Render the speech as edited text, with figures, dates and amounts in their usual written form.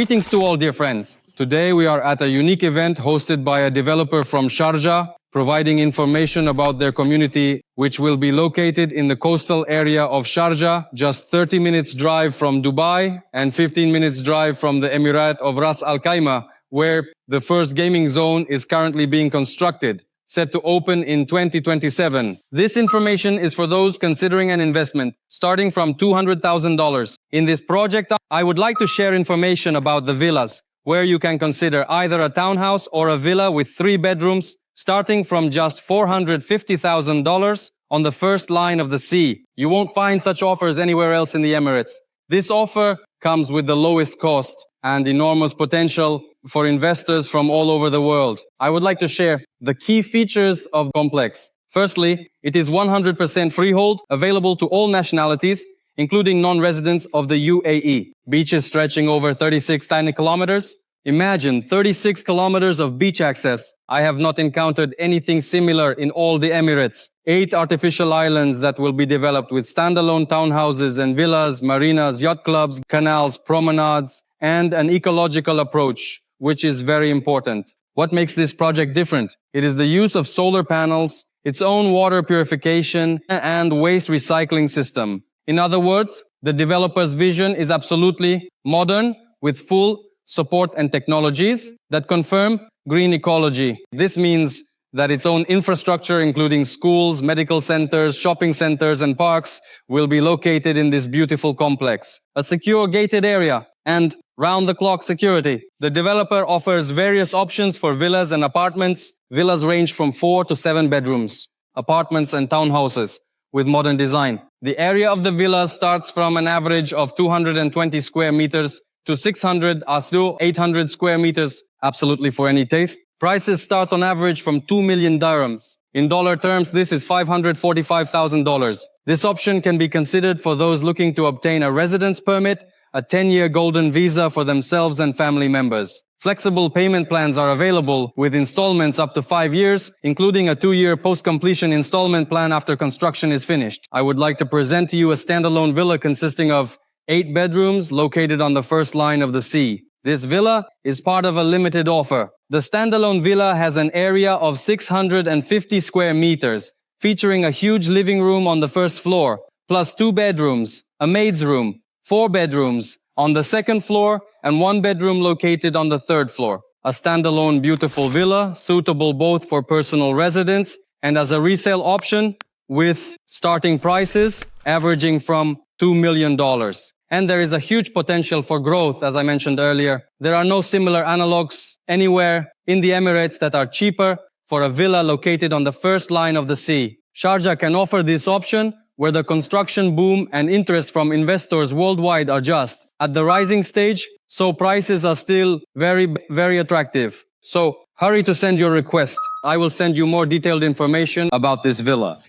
Greetings to all dear friends. Today we are at a unique event hosted by a developer from Sharjah, providing information about their community, which will be located in the coastal area of Sharjah, just 30 minutes drive from Dubai and 15 minutes drive from the Emirate of Ras Al Khaimah, where the first gaming zone is currently being constructed, set to open in 2027. This information is for those considering an investment starting from $200,000. In this project, I would like to share information about the villas, where you can consider either a townhouse or a villa with 3 bedrooms, starting from just $450,000 on the first line of the sea. You won't find such offers anywhere else in the Emirates. This offer comes with the lowest cost and enormous potential for investors from all over the world. I would like to share the key features of the complex. Firstly, it is 100% freehold, available to all nationalities, including non-residents of the UAE. Beaches stretching over 36 tiny kilometers. Imagine 36 kilometers of beach access. I have not encountered anything similar in all the Emirates. 8 artificial islands that will be developed with standalone townhouses and villas, marinas, yacht clubs, canals, promenades, and an ecological approach, which is very important. What makes this project different? It is the use of solar panels, its own water purification, and waste recycling system. In other words, the developer's vision is absolutely modern, with full support and technologies that confirm green ecology. This means that its own infrastructure, including schools, medical centers, shopping centers, and parks, will be located in this beautiful complex. A secure gated area and round-the-clock security. The developer offers various options for villas and apartments. Villas range from 4 to 7 bedrooms, apartments and townhouses with modern design. The area of the villas starts from an average of 220 square meters to 600 to 800 square meters, absolutely for any taste. Prices start on average from 2 million dirhams. In dollar terms, this is $545,000. This option can be considered for those looking to obtain a residence permit, a 10-year golden visa for themselves and family members. Flexible payment plans are available with installments up to 5 years, including a 2-year post-completion installment plan after construction is finished. I would like to present to you a standalone villa consisting of 8 bedrooms located on the first line of the sea. This villa is part of a limited offer. The standalone villa has an area of 650 square meters, featuring a huge living room on the first floor, plus 2 bedrooms, a maid's room, 4 bedrooms on the second floor, and 1 bedroom located on the third floor. A standalone beautiful villa, suitable both for personal residence and as a resale option, with starting prices averaging from $2 million. And there is a huge potential for growth, as I mentioned earlier. There are no similar analogs anywhere in the Emirates that are cheaper for a villa located on the first line of the sea. Sharjah can offer this option where the construction boom and interest from investors worldwide are just at the rising stage, so prices are still very attractive. So hurry to send your request. I will send you more detailed information about this villa.